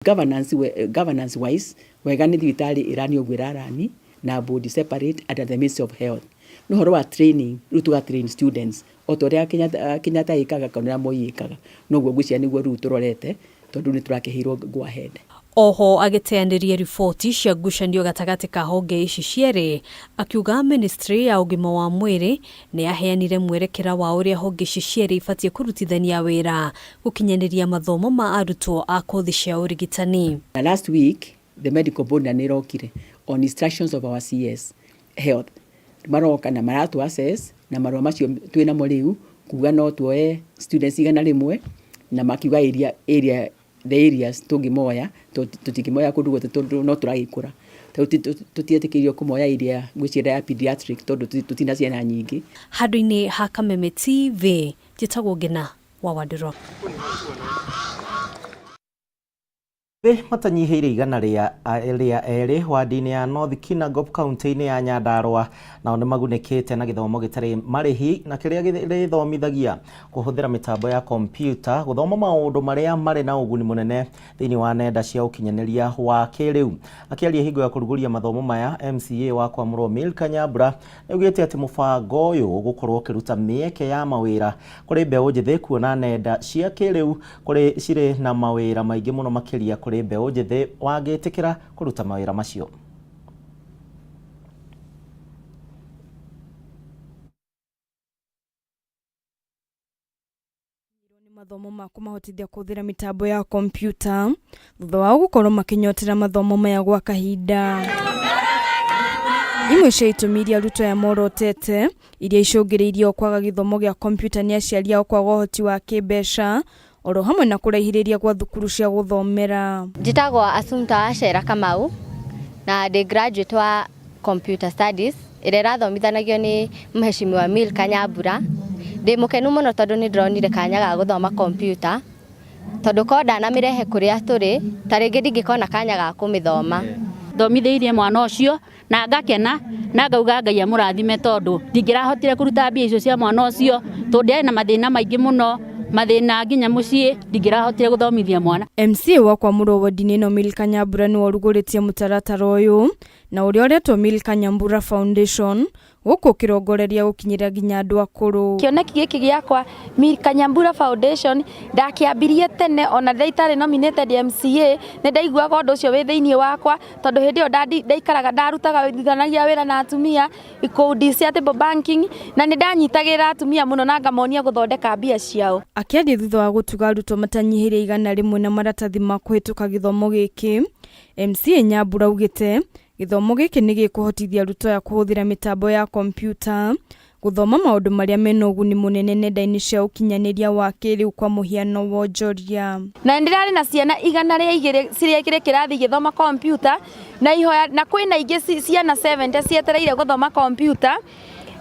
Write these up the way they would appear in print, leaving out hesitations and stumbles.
Governance wise wega ni thibitari irani ogwirarani na board separate at the Ministry of Health. No horo wa training rutuga train students otoria Kenyatta ikaga kana Moi ikaga no gwo gwiciya niguo ru turorete tondu ni turakehirwo go ahead. Oho agiteandiria ripoti cia ngucanio gatagati ka honge ici cierĩ akiuga ministry ya ugima wa mwiri ni aheanire mwerekera wa uria honge ici cierĩ ibatie kurutithania wira gukinyaniria mathomo ma arutwo a kothi cia urigitani. Last week the medical board nirokire on instructions of our CS health maroka na maratu access na marwa macio twina mo riu kuga no tuoe students igana rimwe na makiuga the areas tungimoya tutikimoya kundu gothe tondu no turagikura tutietekirio kumoya iria gwicira ya pediatric tondu tutina ciana nyingi. Handu-ini ha Kameme TV Gitau wa Wadiro. Matanyihiire igana ria eri wadi-ini ya North Kinangop county-ini ya Nyandarua nao ni magunekete na githomo gitari marihi na kiria githomithagia kuhuthira mitambo ya kompyuta guthoma maundu maria mari na uguni munene thiini wa nenda cia ukinyaniria wa kiriu. Akiaria hingo ya kuruguria mathomo maya MCA wa Kwamurwo Milka Nyambura augite ati mubango uyu gukorwo kiruta mieke ya mawira kuri mbeũ njithi kuona nenda cia kiriu kuri cire na mawira maingi muno makiria kuri mbeũ njithi wagitikira kuruta mawira macio. Mathomo ma kumahotithia kuthira mitambo ya kompyuta thutha wa gukorwo makinyotera mathomo maya gwa kahinda. Imwe cia itũmi iria arutwo aya morotete iria icũngĩrĩirie kwaga gĩthomo gĩa kompyuta ni aciari ao kwaga ũhoti wa kĩmbeca oro hamwe na kũraihĩrĩria gwa thukuru cia gũthomera. Njĩtagwo Assumpta Acera Kamau na ndĩ graduate wa computer studies ĩrĩa ĩrathomithanagio nĩ Mheshimiwa Milka Nyambura. Ndĩ mũkenu mũno tondũ nĩ ndĩronire kanya ga gũthoma computer tondũ ko ndanamĩrehe kũrĩa tũrĩ ta rĩngĩ ndingĩkona kanya ga kũmĩthoma. Thomithĩirie mwana ũcio na ngakena na ngauga Ngai amũrathime tondũ ndingĩrahotire kũruta mbia icio cia mwana ũcio tondũ na mathĩna maingĩ mũno mathĩna nginya mũciĩ ndingĩrahotire gũthomithia mwana. MCA wa Kwamurwo wadi-ini ĩno Milka Nyambura nĩ warugũrĩtie mũtaratara ũyũ na ũrĩa ũretwo Milka Nyambura Foundation gũkũ kĩrongoreria gũkinyĩra nginya andũ akũrũ. Kĩoneki gĩkĩ gĩakwa Milka Nyambura Foundation ndakĩambirie tene ona ndaitarĩ nominated MCA nĩ ndaiguaga ũndũ ũcio wĩ thĩinĩ wakwa tondũ hĩndĩ ĩyo ndaikaraga ndarutaga wĩthanagia wĩra na atumia ikundi cia table banking na nĩ ndanyitagĩrĩra atumia mũno na ngamonia gũthondeka mbia ciao. Akĩaria thutha wa gũtuga arutwo matanyihĩire igana rĩmwe na maratathi ma kũhĩtũka gĩthomo gĩkĩ, MCA Nyambura augĩte gĩthomo gĩkĩ nĩ gĩkũhotithia arutwo aya kũhũthĩra mitambo ya kompyuta guthoma maundu maria mena ũguni munene nenda-inĩ cia ũkinyanĩria wa kĩrĩu kwa mũhiano wonjoria. Na ndirarĩ na ciana igana rĩa igĩrĩ ciria kĩrathi gĩthoma kompyuta na ihoya na kwĩna ingĩ ciana 70 cietereire gũthoma kompyuta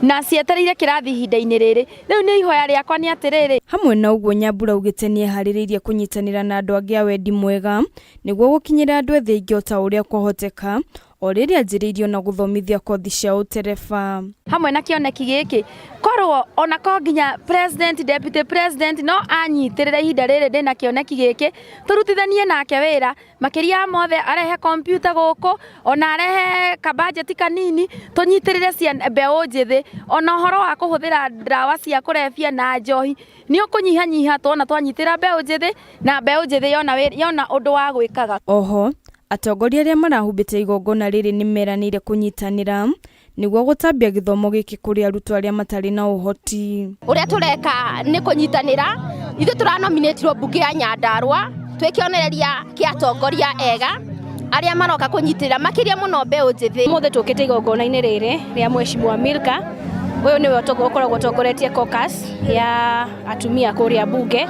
na cietereire kĩrathi ihinda-inĩ rĩrĩ. Rĩu nĩ ihoya rĩakwa nĩ atĩrĩrĩ. Hamwe na ũguo Nyambura augĩte nĩ eharĩrĩirie kũnyitanĩra na andũ angĩ a wendi mwega nĩguo gũkinyĩra andũ ethĩ aingĩ o ta ũrĩa kwahoteka o rĩrĩa anjĩrĩirio na gũthomithia kothi cia ũtereba. Hamwe na kĩoneki gĩkĩ korwo ona ko nginya president deputy president no anyitĩrĩra ihinda rĩrĩ ndĩna kĩoneki gĩkĩ tũrutithanie nake wĩra makĩria mothe arehe kompyuta gũkũ ona arehe kabajeti kanini tũnyitĩrĩre cia mbeũ njĩthĩ ona ũhoro wa kũhũthĩra ndawa cia kũrebia na njohi nĩ ũkũnyihanyiha tuona twanyitĩra mbeũ njĩthĩ na mbeũ njĩthĩ yona ũndũ wa gwĩkaga. Oho atongoria arĩa marahumbĩte igongona rĩrĩ nĩ meranĩire kũnyitanĩra nĩguo gũtambia gĩthomo gĩkĩ kũrĩ arutwo arĩa matarĩ na ũhoti. Ũrĩa tũreka nĩ kũnyitanĩra ithuĩ tũranominatirwo mbunge ya Nyandarua twĩkĩonereria kĩa atongoria ega arĩa maroka kũnyitĩrĩra makĩria mũno mbeũ njĩthĩ. Mũthĩ tũkĩte igongona-inĩ rĩrĩ rĩa Mheshimiwa Milka ũyũ nĩwe ũkoragwo ũtongoretie caucus ya atumia kũrĩa bunge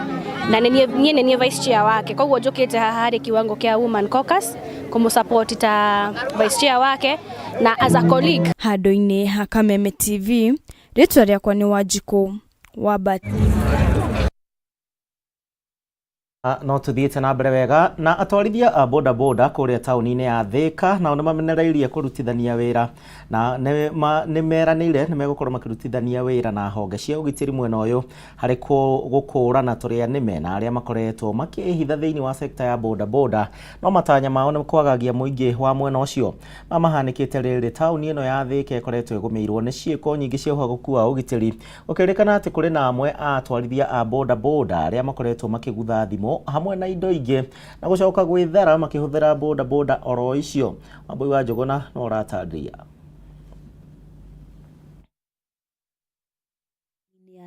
na niĩ nĩ vice chair wake koguo njũkĩte haha harĩ kiwango kĩa woman caucus kũmũsupport ta vice chair wake na as a colleague. Handũ-inĩ ha Kameme TV rĩtwa rĩakwa nĩ Wanjikũ wa Bati. No tuthiĩte na mbere wega na atwarithia a boda boda kũrĩa taũni-inĩ ya Thĩka nao nĩ mamenereirie kũrutithania wĩra na nĩ meranĩire nĩ megũkorwo makĩrutithania wĩra na honge cia ũgitĩri mwena ũyũ harĩ gũkũũrana tũrĩa nĩme na arĩa makoretwo makĩhitha thĩinĩ wa sekta ya boda boda, no matanya mao nĩ kwagagia mũingĩ wa mwena ũcio. Mahanĩkĩte rĩrĩ taũni ĩno ya Thĩka ĩkoretwo ĩgũmĩirwo nĩ ciĩko nyingĩ cia ũhagũku wa ũgitĩri, gũkĩrĩkana atĩ kũrĩ na amwe a atwarithia a boda boda arĩa makoretwo makĩgutha thimũ hamwe na indo ingĩ na gũcoka gwĩthara makĩhũthĩra boda boda oro icio. Wambui wa Njũgũna no ũratarĩria.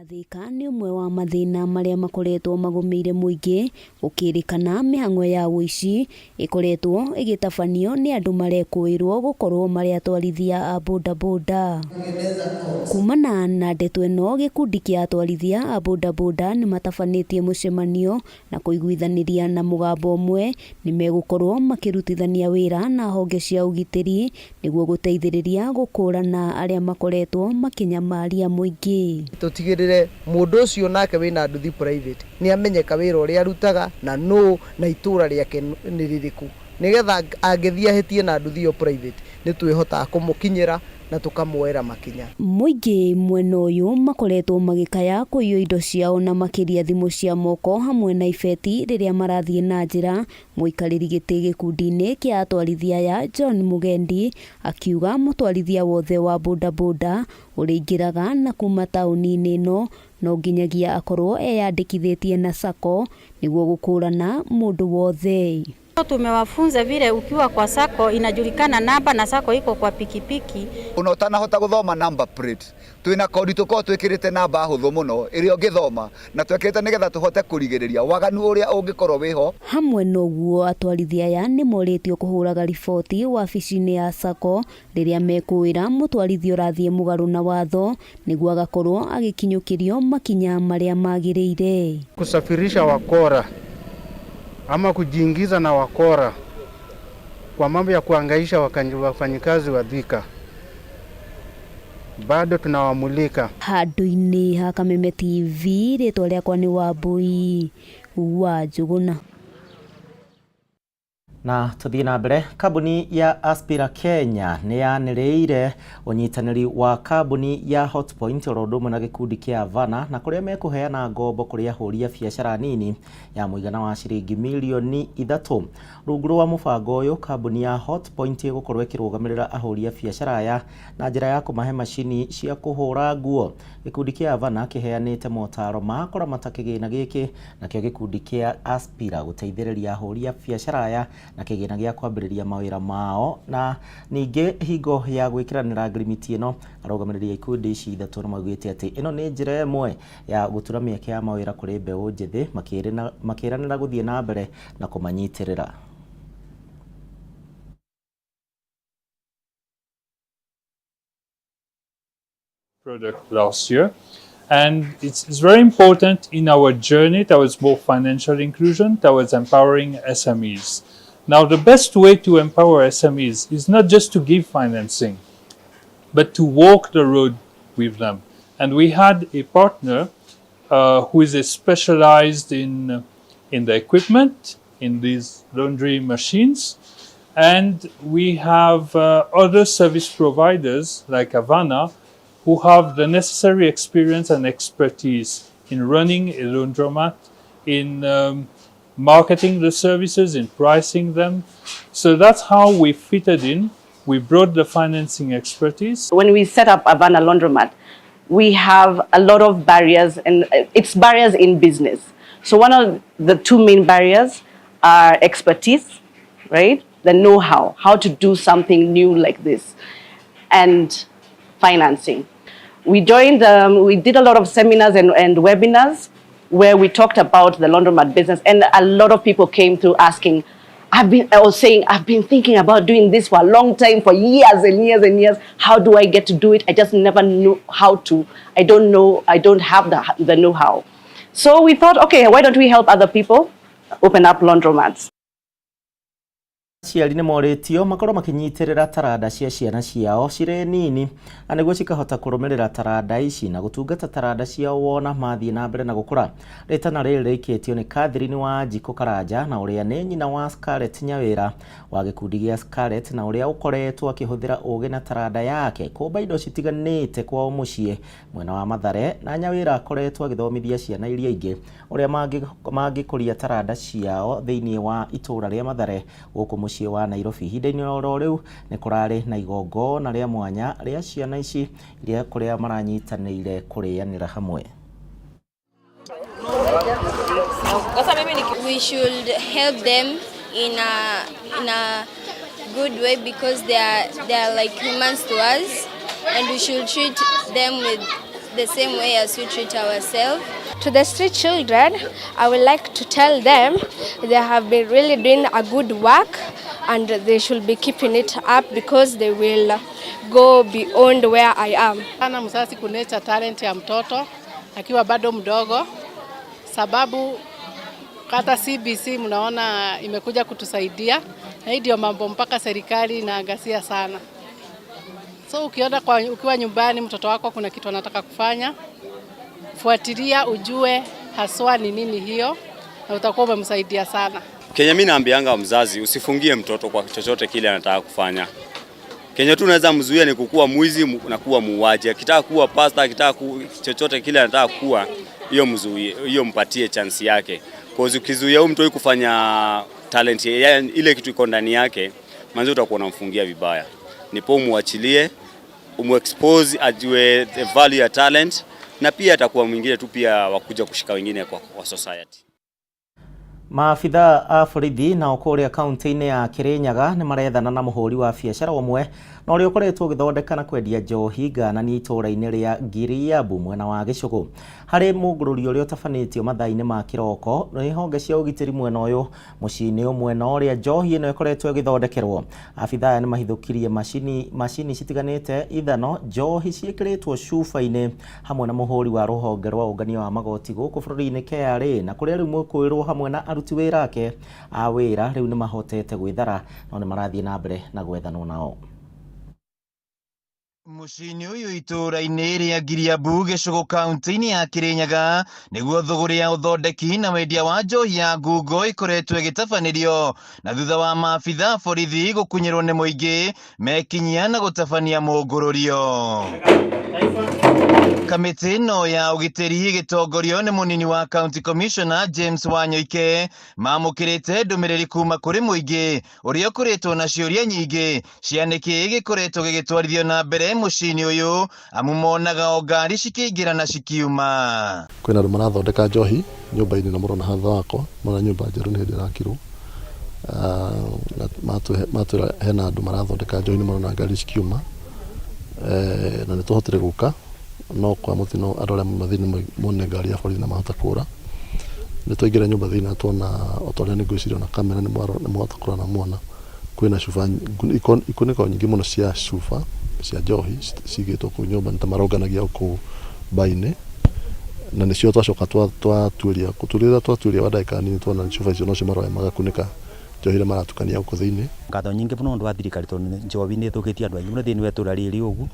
Thĩka nĩ ũmwe wa mathĩna marĩa makoretwo magũmĩire mũingĩ, gũkĩrĩkana mĩhang'o ya ũici ĩkoretwo ĩgĩtabanio nĩ andũ marekũĩrwo gũkorwo marĩ atwarithia a boda boda. Kumana na ndeto ĩno, gĩkundi kĩa atwarithia a boda boda nĩ matabanĩtie mũcemanio na kũiguithanĩria na mũgambo ũmwe nĩ megũkorwo makĩrutithania wĩra na honge cia ũgitĩri nĩguo gũteithĩrĩria gũkũũrana arĩa makoretwo makĩnyamaria mũingĩ. Tũtigĩrĩre mũndũ ũcio nake wĩna nduthi private nĩ amenyeka wĩra ũrĩa arutaga na no na itũra rĩake nĩ rĩrĩkũ, nĩgetha angĩthiĩ ahĩtie na nduthi yo private nĩ twĩhotaga kũmũkinyĩra na tukamuoera makinya. Mũingĩ mwena ũyũ makoretwo magĩkaya kũiywo indo ciao na makĩria thimũ cia moko hamwe na ibeti rĩrĩa marathiĩ na njĩra. Mũikarĩri gĩtĩ gĩkundi-inĩ kĩa atwarithia ya John Mugendi akiuga mũtwarithia wothe wa boda boda ũrĩingĩraga na kuma taũni-inĩ ĩno no nginyagia akorwo eyandĩkithĩtie na sacco nĩguo gũkũũrana mũndũ wothe. Tumewafunza vile ukiwa kwa sako inajulikana namba na sako iko kwa pikipiki. Unatanahota guthoma number plate. Twina kodi tuko twikirite namba huthu muno iria ungithoma na twekirite nigetha tuhote kurigiriria waganu uria ungikorwo wiho. Hamwe noguo atwarithia aya nĩ moritio kũhũraga riboti wabici-inĩ ya sako rĩrĩa mekũĩra mũtwarithia ũrathiĩ mũgarũ na watho nĩguo agakorwo agĩkinyũkĩrio makinya marĩa magĩrĩire. Kusafirisha wakora ama kujiingiza na wakora kwa mambo ya kuangaisha wafanyikazi wa Thika bado tunawamulika. Handũ-inĩ ha Kameme TV, rĩtwa rĩakwa nĩ Wambui wa Njũgũna. Na tuthiĩ na mbere, kambuni ya Aspira Kenya nĩ yanĩrĩire ũnyitanĩri wa kambuni ya Hotpoint oro ũndũ ũmwe na gĩkundi kĩa Vana na kũrĩa mekũheana ngombo kũrĩ ahũri a biacara nini ya mũigana wa ciringi mirioni 3. Rungu rwa mũbango ũyũ, kambuni ya Hotpoint ĩgũkorwo ĩkĩrũgamĩrĩra ahũri a biacara aya na njĩra ya kũmahe macini cia kũhũra nguo. Gĩkundi kĩa Vana kĩheanĩte motaro ma kũramata kĩgĩna gĩkĩ, nakĩo gĩkundi kĩa Aspira gũteithĩrĩria ahũri a biacara aya na kĩgĩna gĩa kwambĩrĩria mawĩra mao. Na ningĩ hingo ya gwĩkĩranĩra ngirimiti ĩno, arũgamĩrĩri a ikundi ici ithatũ nĩ maugĩte atĩ ĩno nĩ njĩra ĩmwe ya gũtura mĩeke ya mawĩra kũrĩ mbeũ njĩthĩ, makĩranĩra gũthiĩ na mbere na kũmanyitĩrĩra. Product last year, and it's very important in our journey towards more financial inclusion, towards empowering SMEs. Now, the best way to empower SMEs is not just to give financing, but to walk the road with them. And we had a partner who is specialized in the equipment, in these laundry machines, and we have other service providers like Havana who have the necessary experience and expertise in running a laundromat, in marketing the services, in pricing them. So that's how we fitted in. We brought the financing expertise. When we set up Havana Laundromat, we have a lot of barriers, and it's barriers in business. So one of the two main barriers are expertise, right? The know-how, how to do something new like this, and financing. We joined, we did a lot of seminars and webinars where we talked about the laundromat business, and a lot of people came through asking, I've been thinking about doing this for a long time, for years and years and years. How do I get to do it? I just never knew how to. I don't know, I don't have the know-how. So we thought, okay, why don't we help other people open up laundromats? aciari nĩ moritio makorwo makinyitirira taranda cia ciana ciao cirĩ nini na nĩguo cikahota kũrũmĩrĩra taranda ici na gũtungata taranda ciao wona mathiĩ na mbere na gũkũra. Rĩtana rĩrĩ rĩikĩtio nĩ Catherine wa Njiko Karanja na ũrĩa nĩ nyina wa Scarlett Nyawĩra wa gĩkundi gĩa Scarlett na ũrĩa ũkoretwo akĩhũthĩra ũgĩ na taranda yake kũmba indo citiganĩte kwao mũciĩ mwena wa Mathare, na Nyawĩra akoretwo agĩthomithia ciana iria ingĩ ũrĩa mangĩkũria taranda ciao thĩinĩ wa itũra rĩa Mathare gũkũ mũciĩ wa Nairobi. Ihinda-inĩ oro rĩu nĩ kũrarĩ na igongona rĩa mwanya rĩa ciana ici iria kũrĩa maranyitanĩire kũrĩanĩra hamwe. We should help them in a good way because they are like humans to us, and we should treat them with the same way as we treat ourselves. To the street children, I would like to tell them they have been really doing a good work and they should be keeping it up because they will go beyond where I am. Ana mzazi kunecha talent ya mtoto akiwa bado mdogo, sababu hata CBC mnaona imekuja kutusaidia, na ndio mambo mpaka serikali inaangazia sana. So ukiwa nyumbani mtoto wako kuna kitu anataka kufanya, fuatilia ujue haswa ni nini hiyo na utakuwa umemsaidia sana. Kenya mimi naambianga mzazi usifungie mtoto kwa chochote kile anataka kufanya. Kenya tu unaweza mzuia ni kukua mwizi na kuwa muuaji. Akitaka kuwa pastor, akitaka chochote kile anataka kuwa, hiyo mzuie, hiyo mpatie chance yake. Kwa hiyo ukizuia huyu mtu kufanya talent ile kitu iko ndani yake, manzi utakuwa unamfungia vibaya. Nipo muachilie, umexpose ajue the value ya talent, na pia atakuwa mwingine tu pia wakuja kushika wengine kwa society. Maafitha a borithi na ũkũrĩa kaunti-inĩ ya Kirinyaga nĩ marethana na mũhũri wa biacara ũmwe na ũrĩa ũkoretwo ũgĩthondeka na kwendia njohi ngananie itũũra-inĩ rĩa Giriabu mwena wa Gĩcũgũ. Harĩ mũngũrũri ũrĩa ũtabanĩtio mathaa-inĩ ma kĩroko nĩ honge cia ũgitĩri mwena ũyũ mũciĩ-inĩ ũmwe na ũrĩa njohi ĩno ĩkoretwo ĩgĩthondekerwo. Afitha aya nĩ mahithũkirie macini citiganĩte ithano njohi ciĩkĩrĩtwo cuba-inĩ hamwe na mũhũri wa rũhonge rwa ũngania wa magoti gũkũ bũrũri-inĩ KRA, na kũrĩa rĩu mũkũĩrwo hamwe na aruti wĩra ake a wĩra rĩu nĩ mahotete gwĩthara no nĩ marathiĩ na mbere na gwethanwo nao. Mũciĩ-inĩ ũyũ itũũra-inĩ rĩa Giriabu Gĩcũgũ kaunti-inĩ ya Kirinyaga nĩguo thũgũrĩ ya ũthondeki na wendia wa njohi ya ngungo ĩkoretwo ĩgĩtabanĩrio na thutha wa maabitha borithi gũkunyĩrwo nĩ mũingĩ mekinyia na gũtabania mũngũrũrio. Kamĩtĩ ĩno ya ũgitĩri ĩgĩtongorio nĩ mũnini wa County Commissioner James Wanyoike mamũkĩrĩte ndũmĩrĩri kuma kũrĩ mũingĩ ũrĩa ũkoretwo na ciũria nyingĩ cia nĩkĩ gĩkoretwo gĩgĩtwarithio na mbere mũciĩ-inĩ ũyũ amu monaga o ngari cikĩingĩra na cikiuma. Kwĩna andũ marathondeka njohi nyũmba-inĩ na mũrona hatha wako mona nyũmba njerũ nĩ hĩndĩ ĩrakirwo. Matwĩra hena andũ marathondeka njohi nĩ mũrona ngari cikiuma na nĩ tũhotire gũka no kwa mũtino andũ arĩa mathĩni mone ngari ya borithi na mahota kũra. Nĩ twaingĩra nyũmba thĩinĩ na tuona o ta ũrĩa nĩ ngwĩciria na kamera nĩ mwahota kũrora na muona kwĩna cuba ikunĩko nyingĩ mũno cia cuba cia njohi cigĩtwo kũu nyũmba nĩ ta maronganagia kũu mbainĩ, na nĩcio twacoka twatuĩria wa ndagĩka nini tuona cuba icio no cimaroya magakunĩka njohi iria maratukania gũkũ thĩinĩ. Ngatho nyingĩ mũno ũndũ wa thirikari tondũ njohi nĩ ĩthũkĩtie andũ aingĩ mũno thĩinĩ wa itũũra rĩrĩ ũguo.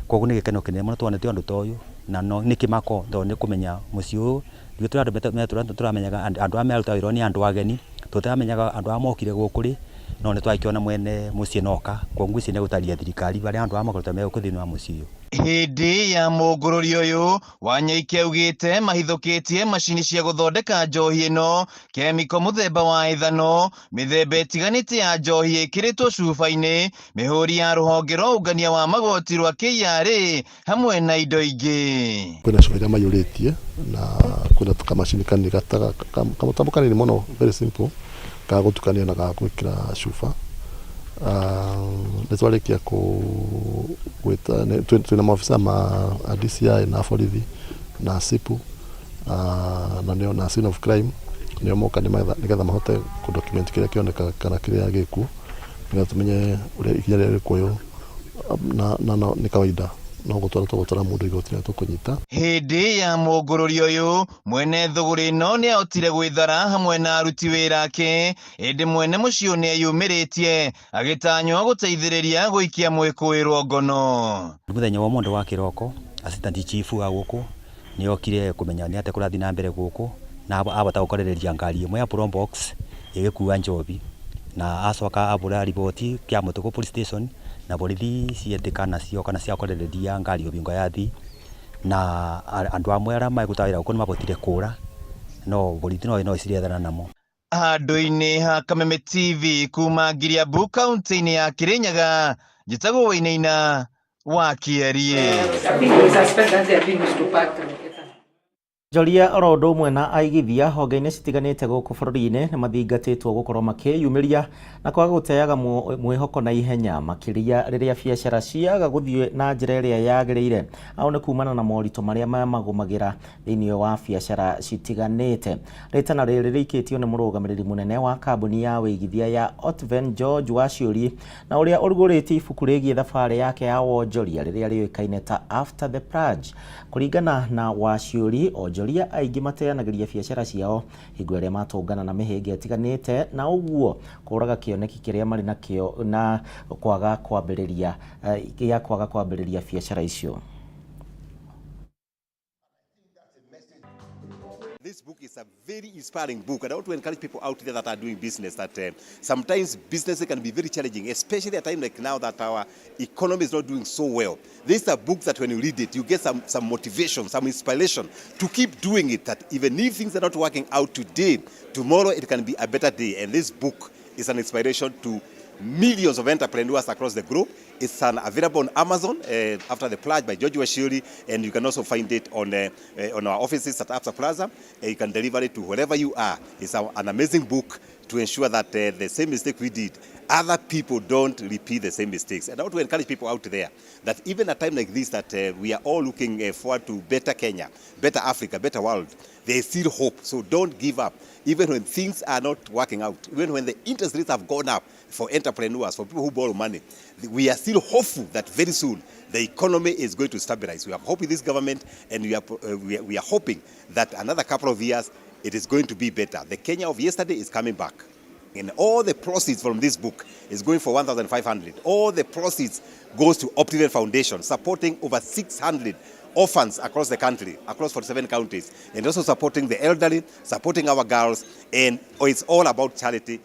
Koguo nĩ gĩkeno kĩnene mũno tuonete ũndũ ta ũyũ na no nĩ kĩmako tondũ nĩ kũmenya mũciĩ ũyũ ithuĩ tũramenyaga andũ a meruta wĩra nĩ andũ ageni, tũtaramenyaga andũ a mokire gũkũ rĩ no nĩ twakĩona mwene mũciĩ noka koguo ici nĩ gũtaria thirikari barĩa andũ a makoruta megũkũ thĩinĩ wa mũciĩ ũyũ. Hĩndĩ ya mũngũrũrio ũyũ Wanyoike augĩte mahithũkĩtie macini cia gũthondeka njohi ĩno, kemiko mũthemba wa ithano, mĩthemba ĩtiganĩte ya njohi ĩkĩrĩtwo cuba-inĩ, mĩhũri ya rũhonge rwa ũngania wa magoti rwa KRA hamwe na indo ingĩ. Kwĩna cuba iria maiyũrĩtie na kwĩna kamacini kanini kamũtambo kanini mũno very simple ka gũtukania na ga gwĩkĩra cuba. Nĩ twarĩkia gwĩta twĩna maobica ma DCI na borithi na SIPU na scene of crime nĩo moka nĩgetha mahote kũdocument kĩrĩa kĩoneka kana kĩrĩa gĩkuo nĩgetha tũmenye ũrĩa ikinya rĩrĩa rĩkuoywo na nĩ kawaida no gũtwara mũndũ igoti-inĩ tũkũnyita. Hĩndĩ ya mũngũrũrio ũyũ mwene thũgũrĩ no nĩ ahotire gwĩthara hamwe na aruti wĩra ake, ĩndĩ mwene mũciĩ nĩ eyumĩrĩtie agĩtanywo gũteithĩrĩria gũikia mwĩkũĩrwo ngono. Mũthenya wa mũndũ wa kĩroko assistant chief wa gũkũ nĩ okire kũmenya nĩ atĩ kũrathiĩ na mbere gũkũ na abota gũkorereria ngari ĩmwe ya probox ĩgĩkua njobi na acoka abũra riboti kĩa mũtũkũ police station na borithi cietĩka nacio kana ciakorereria ngari ũbingo yathi na andũ amwe arĩa magũtawĩra gũkũ nĩ mabotire kũra no borithi no cirethana namo. Handũ-inĩ ha Kameme TV kuma Giriabu kaunti-inĩ ya Kirinyaga, njĩtagwo Wainaina wa Kĩarie. Joria oro ũndũ ũmwe na aigithia honge-inĩ citiganĩte gũkũ bũrũri-inĩ nĩ mathingatĩtwo gũkorwo makĩyumĩria na kwaga gũteaga mwĩhoko na ihenya makĩria rĩrĩa biacara ciaga gũthiĩ na njĩra ĩrĩa yagĩrĩire. Ao nĩ kumana na moritũ marĩa mamagũmagĩra thĩinĩ wa biacara citiganĩte. Rĩtana rĩrĩ rĩikĩtio nĩ mũrũgamĩrĩri mũnene wa kambuni ya wĩigithia ya Otven George Waciuri na ũrĩa ũrugũrĩtie ibuku rĩgiĩ thabarĩ yake ya wonjoria rĩrĩa rĩũĩkaine ta After the Purge. Kũringana na Waciuri, onjoria aingĩ mateanagĩria biacara ciao hingo ĩrĩa matũngana na mĩhĩnga ĩtiganĩte na ũguo kũraga kĩoneki kĩrĩa marĩ nakĩo na kwaga kwambĩrĩria biacara icio. This book is a very inspiring book, and I want to encourage people out there that are doing business that sometimes business can be very challenging, especially at a time like now that our economy is not doing so well. This is a book that when you read it, you get some motivation, some inspiration to keep doing it, that even if things are not working out today, tomorrow it can be a better day. And this book is an inspiration to millions of entrepreneurs across the globe. It's available on Amazon, After the Purge by George Waciuri, and you can also find it on our offices at Absa Plaza. You can deliver it to wherever you are. It's an amazing book to ensure that the same mistake we did, other people don't repeat the same mistakes. And I want to encourage people out there that even at a time like this, that we are all looking forward to better Kenya, better Africa, better world. There is still hope, so don't give up. Even when things are not working out, even when the interest rates have gone up for entrepreneurs, for people who borrow money, we are still hopeful that very soon the economy is going to stabilize. We have hope with this government, and we are hoping that another couple of years it is going to be better. The Kenya of yesterday is coming back. And all the proceeds from this book is going for 1,500. All the proceeds goes to Optiven Foundation, supporting over 600 orphans across the country, across 47 counties, and also supporting the elderly, supporting our girls, and it's all about charity.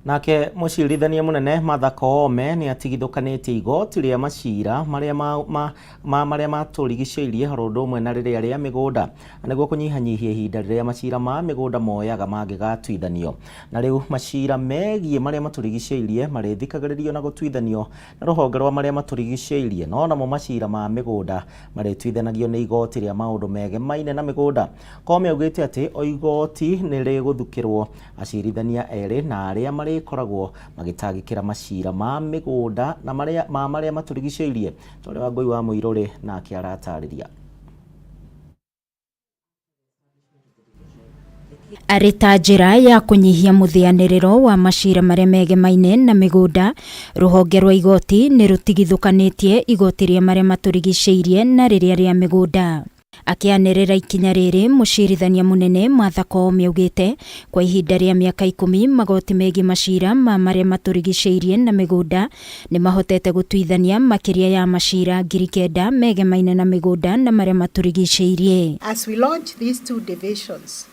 Nake mũcirithania mũnene Martha Koome nĩ atigithũkanĩtie igoti rĩa macira marĩa matũrigicĩirie harĩ ũndũ ũmwe na rĩrĩa rĩa mĩgũnda nĩguo kũnyihanyihia ihinda rĩrĩa macira ma mĩgũnda moyaga mangĩgatuithanio. Na rĩu macira megiĩ marĩa matũrigicĩirie marĩthikagĩrĩrio na gũtuithanio na rũhonge rwa marĩa matũrigicĩirie, no namo macira ma mĩgũnda marĩtuithanagio nĩ igoti rĩa maũndũ megemaine na mĩgũnda. Koome augĩte atĩ o igoti nĩ rĩgũthukĩrwo acirithania erĩ na arĩa marĩkoragwo magĩtangĩkĩra macira ma mĩgũnda na marĩa matũrigicĩirie. Tondũ wa Ngũi wa Mũirũrĩ nake aratarĩria. Arĩ ta njĩra ya kũnyihia mũthĩanĩrĩro wa macira marĩa megemaine na mĩgũnda, rũhonge rwa igoti nĩ rũtigithũkanĩtie igoti rĩa marĩa matũrigicĩirie na rĩrĩa rĩa mĩgũnda. Akĩanĩrĩra ikinya rĩrĩ, mũcirithania mũnene Martha Koome augĩte kwa ihinda rĩa mĩaka 10 magoti megiĩ macira marĩa matũrigicĩirie na mĩgũnda nĩ mahotete gũtuithania makĩria ya macira 9,000 megemaine na mĩgũnda na marĩa matũrigicĩirie. As we launch these two divisions,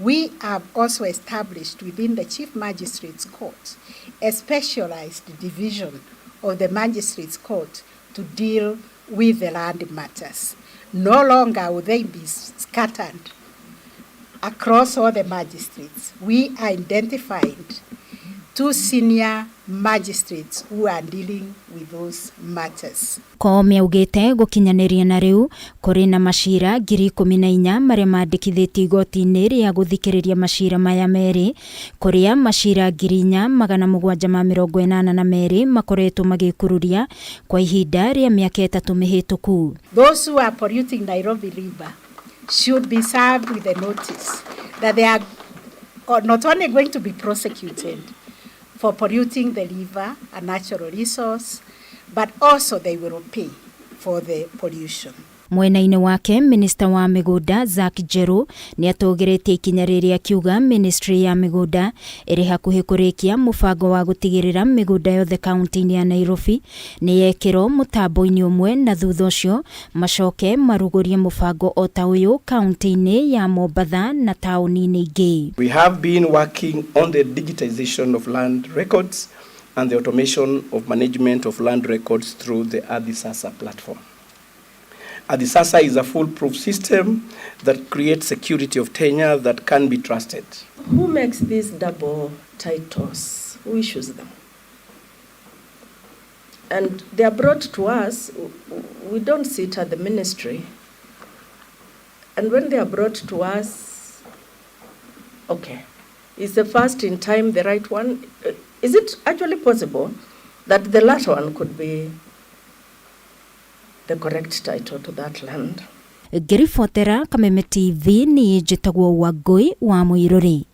we have also established within the Chief Magistrates Court a specialized division of the Magistrates Court to deal with the land matters. No longer will they be scattered across all the magistrates. We identified 2 senior magistrates who are dealing with those matters. Koome augĩte gũkinyanĩria na rĩu kũrĩ na macira 14,000 marĩa mandĩkithĩtio igoti-inĩ rĩa gũthikĩrĩria macira maya merĩ, kũrĩa macira 782 makoretwo magĩkururia kwa ihinda rĩa mĩaka 3 mĩhĩtũku. Those who are polluting Nairobi River should be served with a notice that they are not only going to be prosecuted for polluting the river, a natural resource, but also they will pay for the pollution. Mwena-inĩ wake Minister wa Migunda Zack Jeru nĩ atũgĩrĩtie ikinya rĩrĩa akiuga Ministry ya Migunda ĩrĩ hakuhĩ kũrĩkia mũbango wa gũtigĩrĩra migunda yothe kaunti-inĩ ya Nairobi nĩ yekĩrwo mũtambo-inĩ ũmwe na thutha ũcio macoke marugũrie mũbango o ta ũyũ kaunti-inĩ ya Mombatha na taũni-inĩ ingĩ. We have been working on the digitization of land records and the automation of management of land records through the Adisasa platform. Adisasa is a foolproof system that creates security of tenure that can be trusted. Who makes these double titles? Who issues them? And they are brought to us. We don't sit at the ministry. And when they are brought to us, okay, is the first in time the right one? Is it actually possible that the latter one could be the correct title to that land? Ngĩribotera Kameme TV ni njĩtagwo Wangui wa Mũirũri.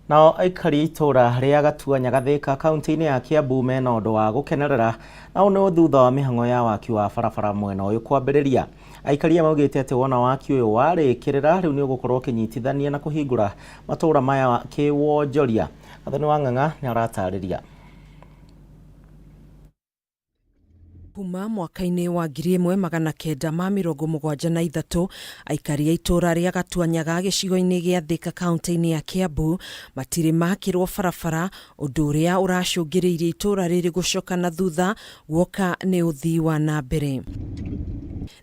Nao aikari itũra rĩa Gatuanya Gathĩka kaunti-inĩ ya Kiambu mena ũndũ wa gũkenerera nao nĩ thutha wa mĩhang'o ya waki wa barabara mwena ũyũ kwambĩrĩria. Aikari maugĩte atĩ wona waki ũyũ warĩkĩrĩra rĩu nĩ ũgũkorwo ũkĩnyitithania na kũhingũra matũra maya kĩwonjoria. Gathoni wa Ng'ang'a nĩ aratarĩria. Kuma mwaka-inĩ wa 1973 aikari a itũra rĩa Gatuanyaga gĩcigo-inĩ gĩa Thika kaunti-inĩ ya Kiambu matirĩ makĩrwo barabara ũndũ ũrĩa ũracũngĩrĩirie itũra rĩrĩ gũcoka na thutha guoka nĩ ũthii wa na mbere.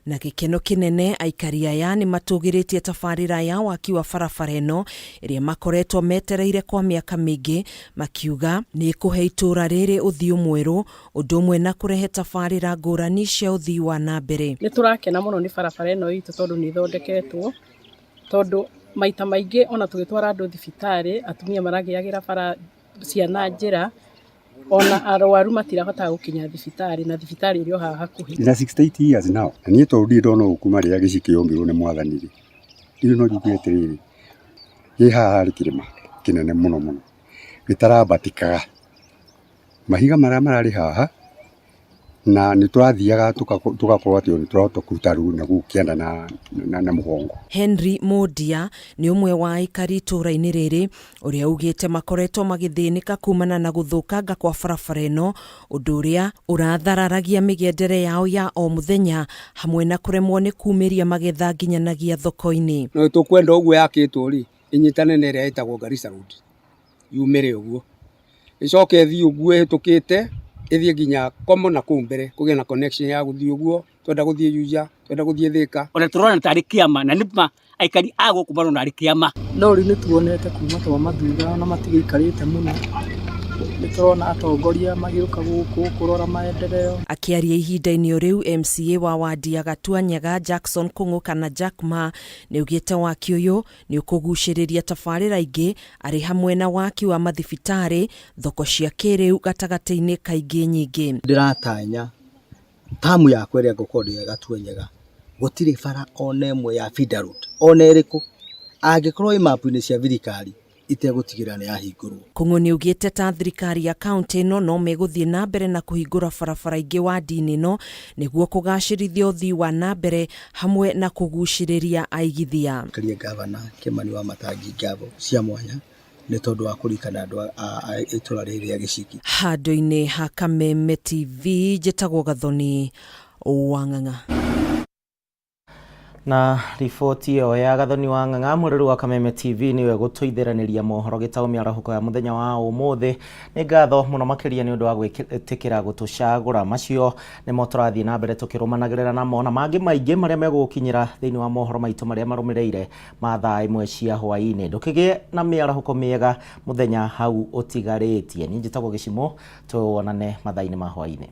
Na gĩkeno kĩnene aikari aya nĩ matũgĩrĩtie tabarĩra ya waki wa barabara ĩno ĩrĩa makoretwo metereire kwa mĩaka mĩingĩ makiuga nĩ kũhe itũra rĩrĩ ũthiũ mwerũ ũndũ ũmwe na kũrehe tabarĩra ngũrani cia ũthii wa na mbere. Nĩ tũrakena mũno nĩ barabara ĩno itũ tondũ nĩ ithondeketwo, tondũ maita maingĩ ona tũgĩtwara andũ thibitarĩ atumia maragĩagĩra bara ciana njĩra ona arwaru matirahotaga gũkinya thibitarĩ na thibitarĩ ĩrĩ o haha hakuhĩ. Ina 68 years now. Na niĩ tondũ ndona ũkuma rĩrĩa gĩcikĩombirwo nĩ Mwathani-rĩ. Irio no njiguĩte atĩrĩrĩ. Gĩ haha harĩ kĩrĩma kĩnene mũno mũno. Gĩtarabatĩkaga. Mahiga marĩa mararĩ haha na nĩ tũrathiaga tugakorwo atĩ nĩ tũrahota kũruta rũu na gũkĩanda na mũgongo. Henry Modia nĩ ũmwe wa aikari itũra-inĩ rĩrĩ ũrĩa ugĩte makoretwo magĩthĩnĩka kumana na gũthũkanga kwa barabara ĩno ũndũ ũrĩa ũrathararagia mĩgendere yao ya o mũthenya hamwe na kũremwo nĩ kumĩria magetha nginyanagia thoko-inĩ. No tũkwenda ũguo yakĩtwo-rĩ inyitane na ĩrĩa ĩtagwo Garissa Road yumĩre ũguo ĩcoke ĩthiĩ ũguo ĩhĩtũkĩte ĩthiĩ nginya Komo na kũu mbere kũgĩa na connection ya gũthiĩ ũguo twenda gũthiĩ Juja twenda gũthiĩ Thika. Ona tũrona tarĩ kĩama na nĩ aikari a gũkũ marona arĩ kĩama. No rĩu nĩ tuonete kuma twa mathutha na matigĩikarĩte mũno. Nĩ tũrona atongoria magĩũka gũkũ kũrora maendeleo. Akĩaria ihinda-inĩ rĩu MCA wa wadi ya Gatuanyaga Jackson Kung'u kana Jack Ma nĩ ugĩte waki ũyũ nĩ ũkũgucĩrĩria tabarĩra ingĩ arĩ hamwe na waki wa mathibitarĩ thoko cia kĩrĩu gatagatĩ-inĩ kaingĩ nyingĩ. Ndĩratanya tamu yakwa ĩrĩa ngũkorwo ndĩ Gatuanyaga gũtirĩ bara ona ĩmwe ya feeder road ona ĩrĩkũ angĩkorwo imapu-inĩ cia thirikari itegũtigĩra nĩ yahingũrwo. Kung'u nĩ ugĩte ta thirikari ya kaunti ĩno no megũthiĩ na mbere na kũhingũra barabara ingĩ wadi-inĩ ĩno nĩguo kũgacĩrithia ũthii wa na mbere hamwe na kũgucĩrĩria aigithia. Karia gavana Kimani wa Matangi ngabo cia mwanya nĩ tondũ wa kũrikana andũ a itũra rĩrĩ rĩa Gĩciki. Handũ-inĩ ha Kameme TV njĩtagwo Gathoni wa Ng'ang'a. Na riboti ĩyo ya Gathoni wa Ng'ang'a mũrũri wa Kameme TV niwe gũtũithĩranĩria mohoro Gitau mĩarahũko ya mũthenya wa ũmũthĩ. Nĩ ngatho mũno makĩria nĩ ũndũ wa gwĩtĩkĩra gũtũcagũra. Macio nĩmo tũrathiĩ na mbere tũkĩrũmanagĩrĩra namo na mangĩ maingĩ marĩa megũkinyĩra thĩinĩ wa mohoro maitũ marĩa marũmĩrĩire ma thaa imwe cia hwaĩ-inĩ. Ndũkĩgĩe na mĩarahũko mĩega mũthenya hau ũtigarĩtie. Niĩ njĩtagwo Gĩcimo, tuonane mathaa-inĩ ma hwaĩ-inĩ.